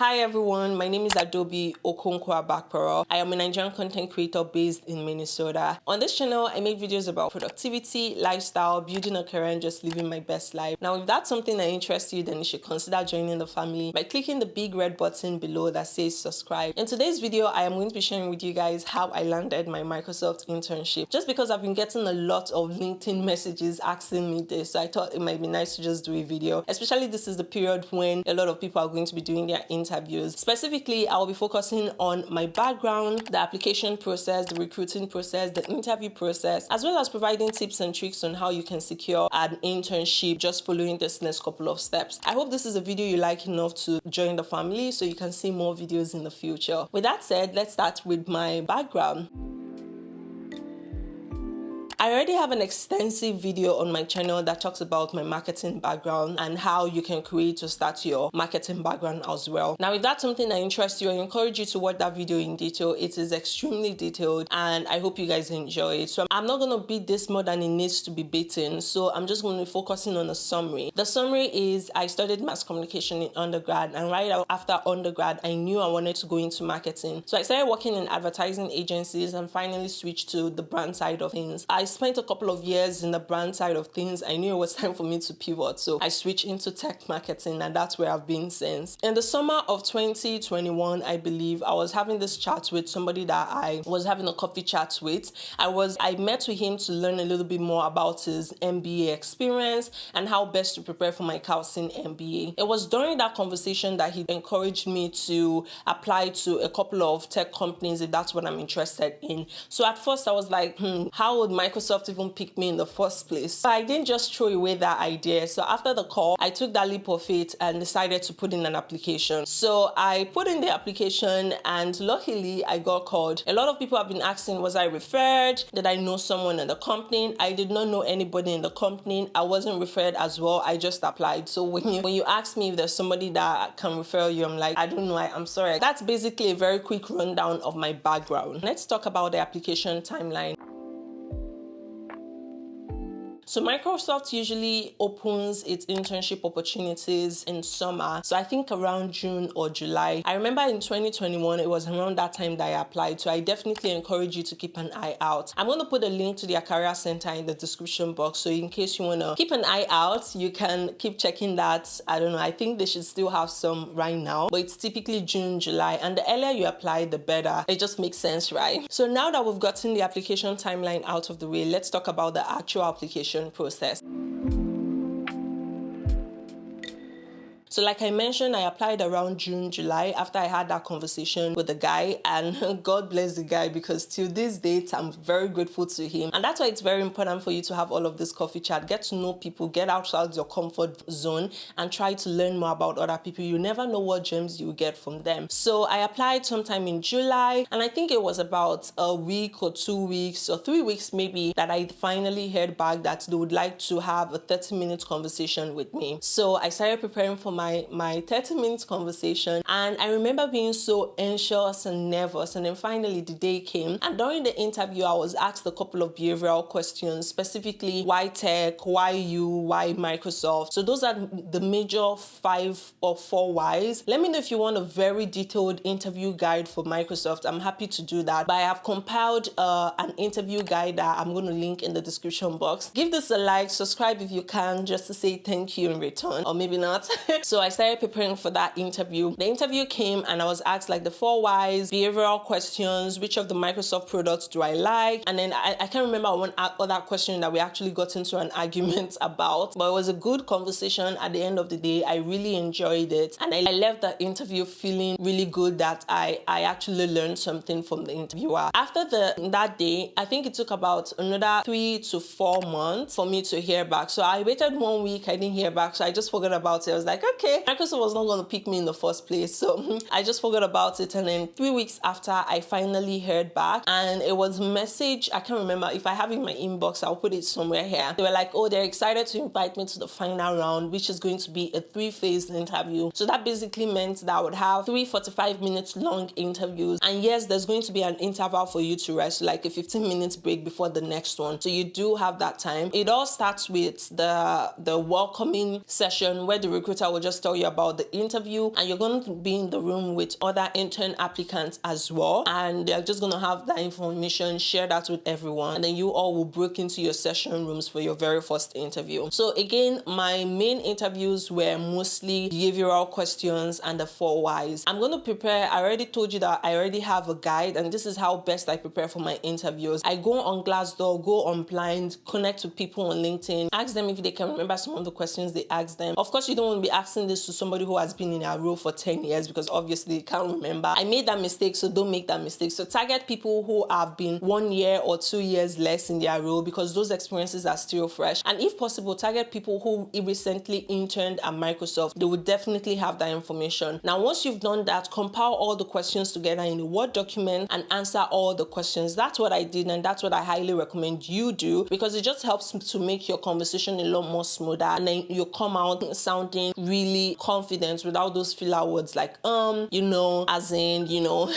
Hi everyone, my name is Adobe Okonkwo Bakparo. I am a Nigerian content creator based in Minnesota. On this channel, I make videos about productivity, lifestyle, building a career, and just living my best life. Now, if that's something that interests you, then you should consider joining the family by clicking the big red button below that says subscribe. In today's video, I am going to be sharing with you guys how I landed my Microsoft internship. Just because I've been getting a lot of LinkedIn messages asking me this, so I thought it might be nice to just do a video. Especially this is the period when a lot of people are going to be doing their interviews. Specifically, I'll be focusing on my background, the application process, the recruiting process, the interview process, as well as providing tips and tricks on how you can secure an internship just following this next couple of steps. I hope this is a video you like enough to join the family so you can see more videos in the future. With that said, let's start with my background. I already have an extensive video on my channel that talks about my marketing background and how you can create to start your marketing background as well. Now, if that's something that interests you, I encourage you to watch that video in detail. It is extremely detailed and I hope you guys enjoy it. So I'm not going to beat this more than it needs to be beaten. So I'm just going to be focusing on a summary. The summary is I studied mass communication in undergrad, and right after undergrad, I knew I wanted to go into marketing. So I started working in advertising agencies and finally switched to the brand side of things. I spent a couple of years in the brand side of things. I knew it was time for me to pivot, so I switched into tech marketing, and that's where I've been since. In the summer of 2021, I believe, I was having this chat with somebody that I was having a coffee chat with. I met with him to learn a little bit more about his MBA experience and how best to prepare for my Calcin MBA. It was during that conversation that he encouraged me to apply to a couple of tech companies if that's what I'm interested in. So at first I was like, how would Microsoft even pick me in the first place? But I didn't just throw away that idea. So after the call, I took that leap of faith and decided to put in an application. So I put in the application and luckily I got called. A lot of people have been asking, was I referred? Did I know someone in the company? I did not know anybody in the company. I wasn't referred as well. I just applied. So when you ask me if there's somebody that can refer you, I'm like, I don't know. I'm sorry. That's basically a very quick rundown of my background. Let's talk about the application timeline. So Microsoft usually opens its internship opportunities in summer. So I think around June or July. I remember in 2021, it was around that time that I applied. So I definitely encourage you to keep an eye out. I'm going to put a link to their career center in the description box. So in case you want to keep an eye out, you can keep checking that. I don't know. I think they should still have some right now, but it's typically June, July. And the earlier you apply, the better. It just makes sense, right? So now that we've gotten the application timeline out of the way, let's talk about the actual application process. So like I mentioned, I applied around June, July after I had that conversation with the guy, and God bless the guy because till this date, I'm very grateful to him. And that's why it's very important for you to have all of this coffee chat, get to know people, get outside your comfort zone and try to learn more about other people. You never know what gems you get from them. So I applied sometime in July, and I think it was about a week or 2 weeks or 3 weeks maybe that I finally heard back that they would like to have a 30-minute conversation with me. So I started preparing for my 30-minute conversation, and I remember being so anxious and nervous, and then finally the day came, and during the interview I was asked a couple of behavioral questions, specifically why tech, why you, why Microsoft. So those are the major 5 or 4 whys. Let me know if you want a very detailed interview guide for Microsoft. I'm happy to do that, but I have compiled an interview guide that I'm going to link in the description box. Give this a like, subscribe if you can, just to say thank you in return, or maybe not. So I started preparing for that interview. The interview came and I was asked like the 4 whys, behavioral questions, which of the Microsoft products do I like? And then I can't remember one other question that we actually got into an argument about, but it was a good conversation at the end of the day. I really enjoyed it. And I left the interview feeling really good that I actually learned something from the interviewer. After that day, I think it took about another 3 to 4 months for me to hear back. So I waited 1 week, I didn't hear back. So I just forgot about it. I was like, okay, Microsoft was not going to pick me in the first place. So I just forgot about it. And then 3 weeks after, I finally heard back, and it was a message. I can't remember if I have it in my inbox. I'll put it somewhere here. They were like, oh, they're excited to invite me to the final round, which is going to be a 3-phase interview. So that basically meant that I would have 3 45-minute long interviews. And yes, there's going to be an interval for you to rest, like a 15-minute break before the next one. So you do have that time. It all starts with the welcoming session where the recruiter will just just tell you about the interview, and you're going to be in the room with other intern applicants as well, and they're just going to have that information, share that with everyone, and then you all will break into your session rooms for your very first interview. So again, my main interviews were mostly behavioral questions and the 4 whys. I'm going to prepare. I already told you that I already have a guide, and this is how best I prepare for my interviews. I go on Glassdoor, go on Blind, connect with people on LinkedIn, ask them if they can remember some of the questions they asked them. Of course, you don't want to be asking this to somebody who has been in a role for 10 years because obviously they can't remember. I made that mistake, so don't make that mistake. So target people who have been 1 year or 2 years less in their role because those experiences are still fresh. And if possible, target people who recently interned at Microsoft. They would definitely have that information. Now, once you've done that, compile all the questions together in a Word document and answer all the questions. That's what I did, and that's what I highly recommend you do, because it just helps to make your conversation a lot more smoother, and then you come out sounding really confident without those filler words like you know, as in, you know.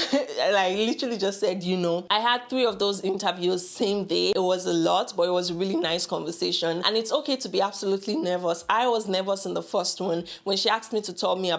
Like literally just said, you know. I had 3 of those interviews same day. It was a lot, but it was a really nice conversation, and it's okay to be absolutely nervous. I was nervous in the first one. When she asked me to tell her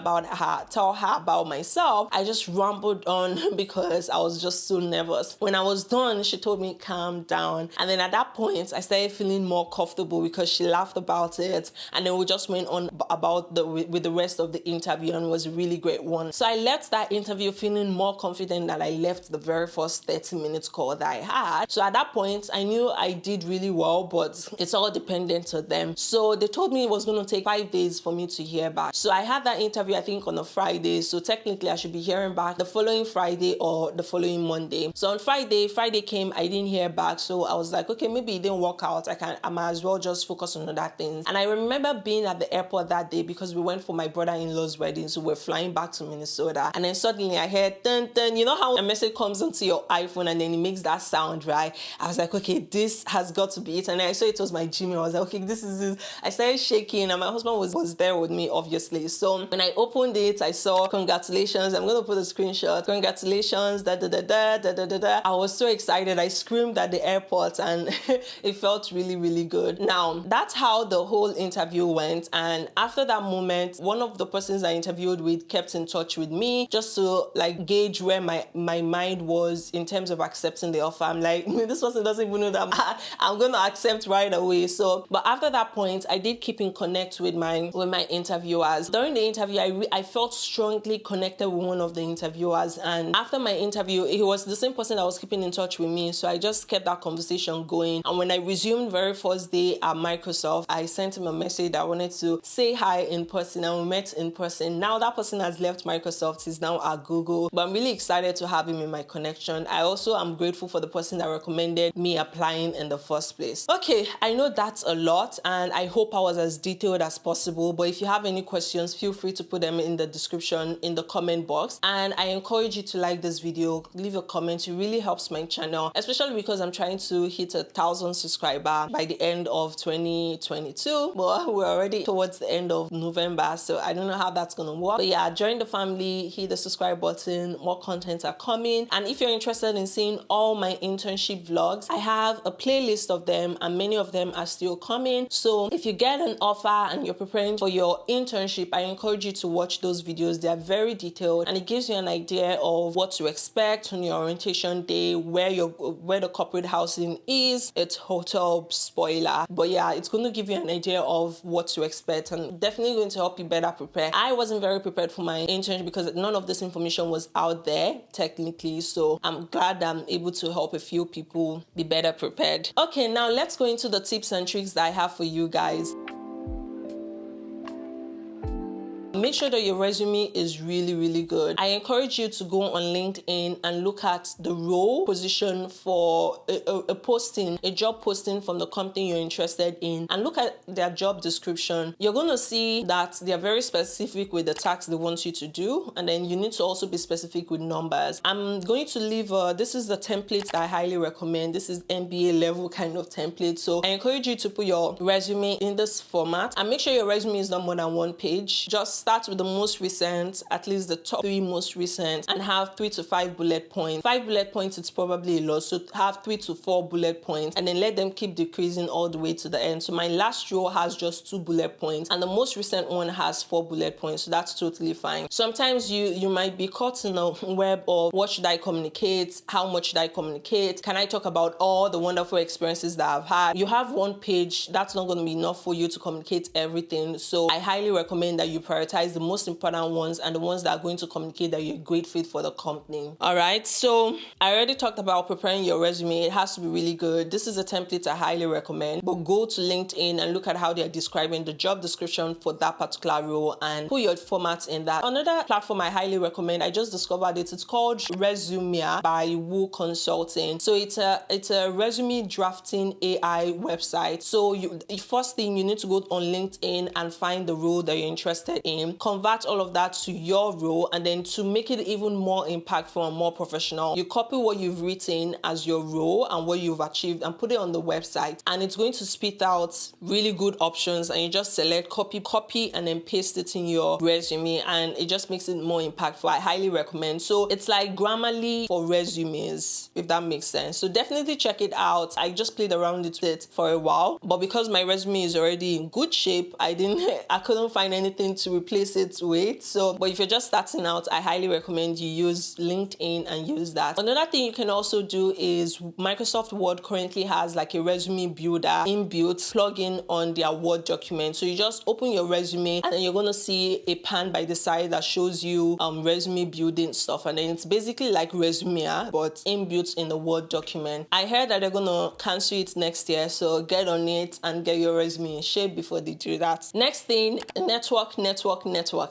about myself, I just rambled on because I was just so nervous. When I was done, she told me calm down, and then at that point I started feeling more comfortable because she laughed about it, and then we just went on about with the rest of the interview, and it was a really great one. So I left that interview feeling more confident than I left the very first 30 minutes call that I had. So at that point I knew I did really well, but it's all dependent on them. So they told me it was going to take 5 days for me to hear back. So I had that interview I think on a Friday, so technically I should be hearing back the following Friday or the following Monday. So on Friday came, I didn't hear back, so I was like, okay, maybe it didn't work out. I might as well just focus on other things. And I remember being at the airport that day because we went for my brother-in-law's wedding, so we're flying back to Minnesota, and then suddenly I heard dun dun. You know how a message comes onto your iPhone and then it makes that sound, right? I was like, okay, this has got to be it. And I saw it was my Gmail. I was like, okay, this is it. I started shaking, and my husband was there with me, obviously. So when I opened it, I saw congratulations. I'm gonna put a screenshot. Congratulations, da da da da da da da da. I was so excited. I screamed at the airport, and it felt really, really good. Now, that's how the whole interview went. And after that moment, one of the persons I interviewed with kept in touch with me just to like gauge where my mind was in terms of accepting the offer. I'm like, this person doesn't even know that I'm gonna accept right away. So, but after that point, I did keep in connect with my interviewers. During the interview, I felt strongly connected with one of the interviewers, and after my interview, he was the same person that was keeping in touch with me. So I just kept that conversation going. And when I resumed very first day at Microsoft, I sent him a message that I wanted to say hi in person, and we met in person. Now that person has left Microsoft, he's now at Google, but I'm really excited to have him in my connection. I also am grateful for the person that recommended me applying in the first place. Okay, I know that's a lot, and I hope I was as detailed as possible, but if you have any questions, feel free to put them in the description, in the comment box. And I encourage you to like this video, leave a comment. It really helps my channel, especially because I'm trying to hit 1,000 subscribers by the end of 2022, but we're already towards the end of November, so I don't know how that's gonna work. But yeah, join the family, hit the subscribe button. More contents are coming, and if you're interested in seeing all my internship vlogs, I have a playlist of them, and many of them are still coming. So if you get an offer and you're preparing for your internship, I encourage you to watch those videos. They are very detailed, and it gives you an idea of what to expect on your orientation day, where the corporate housing is. It's hotel, spoiler, but yeah, it's going to give you an idea of what to expect, and definitely going to help you better prepare. I wasn't very prepared for my internship because none of this information was out there technically, so I'm glad I'm able to help a few people be better prepared. Okay, now let's go into the tips and tricks that I have for you guys. Make sure that your resume is really, really good. I encourage you to go on LinkedIn and look at the role position for a job posting from the company you're interested in, and look at their job description. You're going to see that they're very specific with the tasks they want you to do, and then you need to also be specific with numbers. I'm going to leave this is the template that I highly recommend. This is MBA level kind of template, so I encourage you to put your resume in this format, and make sure your resume is not more than 1 page. Just start start with the most recent, at least the top 3 most recent, and have 3 to 5 bullet points. 5 bullet points, it's probably a lot, so have 3 to 4 bullet points, and then let them keep decreasing all the way to the end. So my last row has just 2 bullet points, and the most recent one has 4 bullet points, so that's totally fine. Sometimes you might be caught in a web of what should I communicate, how much should I communicate, can I talk about all the wonderful experiences that I've had. You have one page, that's not going to be enough for you to communicate everything, so I highly recommend that you prioritize the most important ones and the ones that are going to communicate that you're a great fit for the company. All right, so I already talked about preparing your resume. It has to be really good. This is a template I highly recommend, but go to LinkedIn and look at how they're describing the job description for that particular role and put your format in that. Another platform I highly recommend, I just discovered it, it's called Resume by Woo Consulting. So it's a resume drafting AI website. So the first thing, you need to go on LinkedIn and find the role that you're interested in, convert all of that to your role, and then to make it even more impactful and more professional, you copy what you've written as your role and what you've achieved and put it on the website, and it's going to spit out really good options, and you just select copy and then paste it in your resume, and it just makes it more impactful. I highly recommend. So it's like Grammarly for resumes, if that makes sense. So definitely check it out. I just played around with it for a while, but because my resume is already in good shape, I couldn't find anything to replace it with. So, but if you're just starting out, I highly recommend you use LinkedIn and use that. Another thing you can also do is Microsoft Word currently has like a resume builder inbuilt plugin on their Word document. So you just open your resume and then you're going to see a pan by the side that shows you resume building stuff, and then it's basically like Resume but inbuilt in the Word document. I heard that they're going to cancel it next year, so get on it and get your resume in shape before they do that. Next thing, network.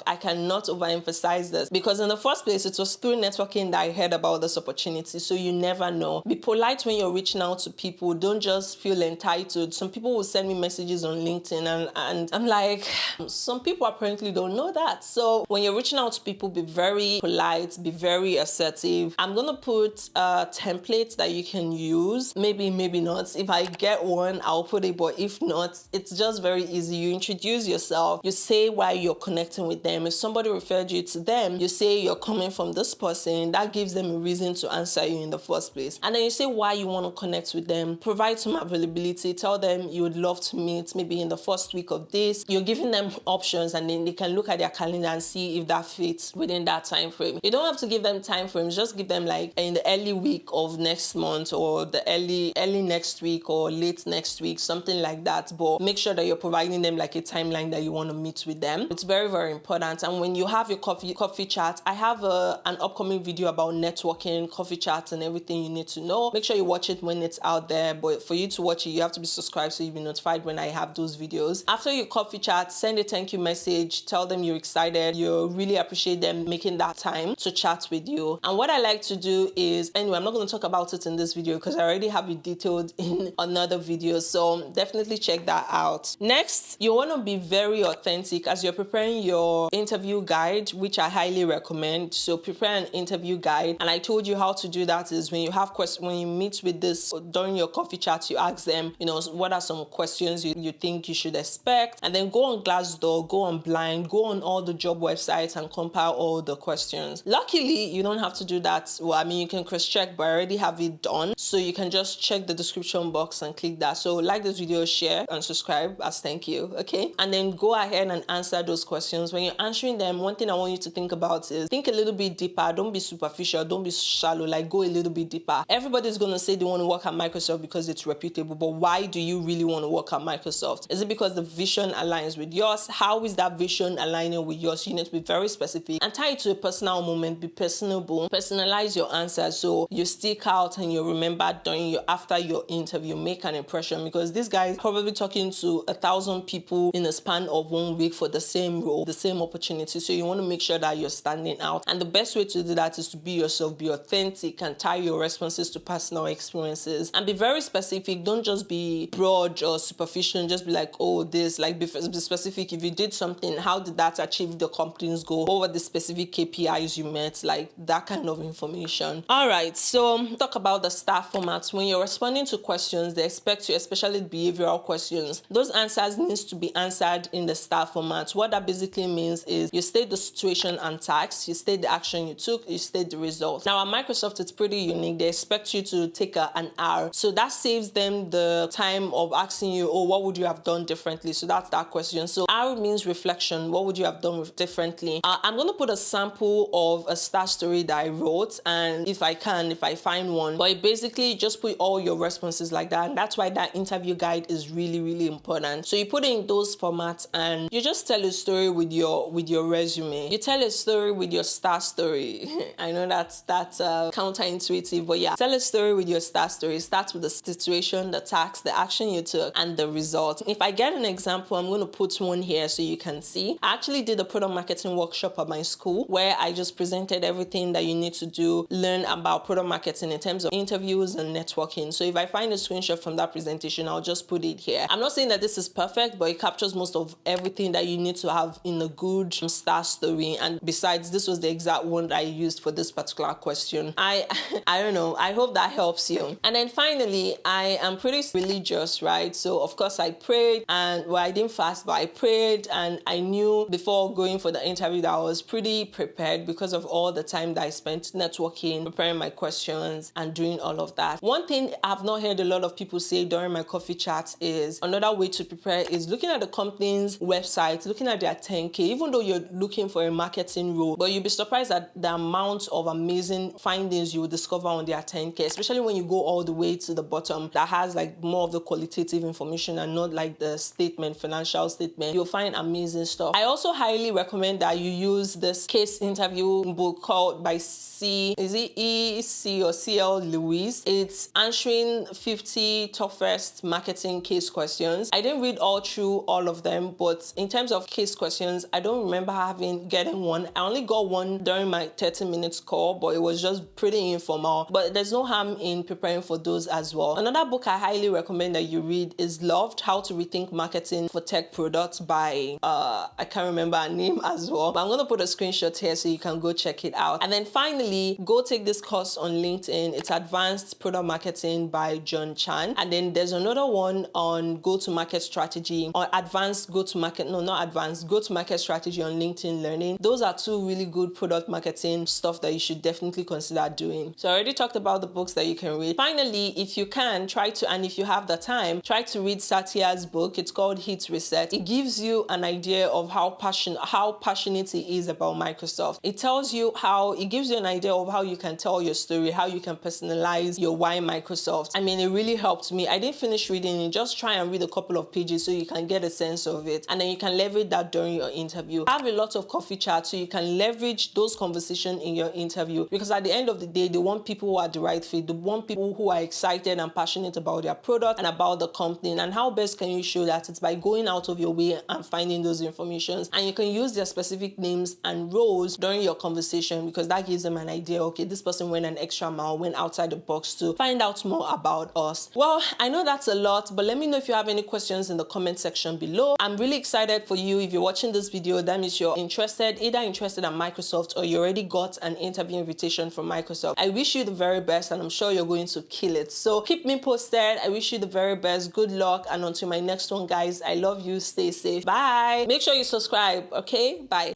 I cannot overemphasize this, because in the first place, it was through networking that I heard about this opportunity. So you never know. Be polite when you're reaching out to people. Don't just feel entitled. Some people will send me messages on LinkedIn and I'm like, some people apparently don't know that. So when you're reaching out to people, be very polite, be very assertive. I'm gonna put templates that you can use. Maybe not. If I get one, I'll put it, but if not, it's just very easy. You introduce yourself, you say why you're connecting with them. If somebody referred you to them, you say you're coming from this person. That gives them a reason to answer you in the first place. And then you say why you want to connect with them. Provide some availability. Tell them you would love to meet maybe in the first week of this. You're giving them options, and then they can look at their calendar and see if that fits within that time frame. You don't have to give them time frames. Just give them like in the early week of next month, or the early next week, or late next week, something like that. But make sure that you're providing them like a timeline that you want to meet with them. It's very, very important. And when you have your coffee chat, I have an upcoming video about networking, coffee chats, and everything you need to know. Make sure you watch it when it's out there. But for you to watch it, you have to be subscribed so you'll be notified when I have those videos. After your coffee chat, send a thank you message. Tell them you're excited. You really appreciate them making that time to chat with you. And what I like to do is, anyway, I'm not going to talk about it in this video because I already have it detailed in another video. So definitely check that out. Next, you want to be very authentic as you're preparing your interview guide, which I highly recommend. So prepare an interview guide. And I told you how to do that is when you have questions, when you meet with this during your coffee chat, you ask them, what are some questions you think you should expect? And then go on Glassdoor, go on Blind, go on all the job websites and compile all the questions. Luckily, you don't have to do that. Well, I mean, you can cross-check, but I already have it done. So you can just check the description box and click that. So like this video, share and subscribe as thank you, okay? And then go ahead and answer those questions. When you're answering them, one thing I want you to think about is think a little bit deeper. Don't be superficial. Don't be shallow. Like, go a little bit deeper. Everybody's going to say they want to work at Microsoft because it's reputable, but why do you really want to work at Microsoft? Is it because the vision aligns with yours? How is that vision aligning with yours? You need to be very specific and tie it to a personal moment. Be personable. Personalize your answer so you stick out and you remember after your interview. Make an impression, because this guy is probably talking to 1,000 people in a span of 1 week for the same role, the same opportunity. So you want to make sure that you're standing out. And the best way to do that is to be yourself, be authentic, and tie your responses to personal experiences. And be very specific. Don't just be broad or superficial. Just be like, oh, this, like be specific. If you did something, how did that achieve the company's goal? What were the specific KPIs you met? Like that kind of information. All right, so talk about the star formats. When you're responding to questions, they expect you, especially behavioral questions, those answers needs to be answered in the star format. What that basically basically means is you state the situation and task, you state the action you took, you state the result. Now at Microsoft, it's pretty unique. They expect you to take an hour. So that saves them the time of asking you, oh, what would you have done differently? So that's that question. So R means reflection. What would you have done differently? I'm going to put a sample of a star story that I wrote, and if I find one, but basically just put all your responses like that. And that's why that interview guide is really, really important. So you put in those formats and you just tell a story with your resume. You tell a story with your star story. I know that's counterintuitive, but yeah, tell a story with your star story. It starts with the situation, the task, the action you took, and the result. If I get an example, I'm going to put one here so you can see. I actually did a product marketing workshop at my school where I just presented everything that you need to do, learn about product marketing in terms of interviews and networking. So if I find a screenshot from that presentation, I'll just put it here. I'm not saying that this is perfect, but it captures most of everything that you need to have in a good star story. And besides, this was the exact one that I used for this particular question. I don't know. I hope that helps you. And then finally, I am pretty religious, right? So of course I prayed, and well, I didn't fast, but I prayed, and I knew before going for the interview that I was pretty prepared because of all the time that I spent networking, preparing my questions, and doing all of that. One thing I've not heard a lot of people say during my coffee chats is another way to prepare is looking at the company's website, looking at their 10K, even though you're looking for a marketing role, but you'll be surprised at the amount of amazing findings you will discover on their 10K, especially when you go all the way to the bottom that has like more of the qualitative information and not like the statement, financial statement. You'll find amazing stuff. I also highly recommend that you use this case interview book called by E.C. or C.L. Lewis. It's answering 50 toughest marketing case questions. I didn't read all through all of them, but in terms of case questions, I don't remember getting one. I only got one during my 30 minutes call, but it was just pretty informal. But there's no harm in preparing for those as well. Another book I highly recommend that you read is Loved: How to Rethink Marketing for Tech Products by I can't remember her name as well, but I'm going to put a screenshot here so you can go check it out. And then finally, go take this course on LinkedIn. It's Advanced Product Marketing by John Chan. And then there's another one on go-to-market strategy, or advanced go-to-market, no, not advanced, go-to-market strategy on LinkedIn Learning. Those are two really good product marketing stuff that you should definitely consider doing. So I already talked about the books that you can read. Finally, if you can, try to, and if you have the time, try to read Satya's book. It's called Hit Reset. It gives you an idea of how passionate he is about Microsoft. It gives you an idea of how you can tell your story, how you can personalize your why Microsoft. I mean, it really helped me. I didn't finish reading it. Just try and read a couple of pages so you can get a sense of it. And then you can leverage that during your interview. Have a lot of coffee chats so you can leverage those conversations in your interview, because at the end of the day, they want people who are the right fit. They want people who are excited and passionate about their product and about the company. And how best can you show that? It's by going out of your way and finding those informations. And you can use their specific names and roles during your conversation, because that gives them an idea, okay, this person went an extra mile, went outside the box to find out more about us. Well, I know that's a lot, but let me know if you have any questions in the comment section below. I'm really excited for you. If you're watching this video, that means you're interested in Microsoft, or you already got an interview invitation from Microsoft. I wish you the very best, and I'm sure you're going to kill it. So keep me posted. I wish you the very best. Good luck, and until my next one, guys, I love you. Stay safe. Bye. Make sure you subscribe, okay? Bye.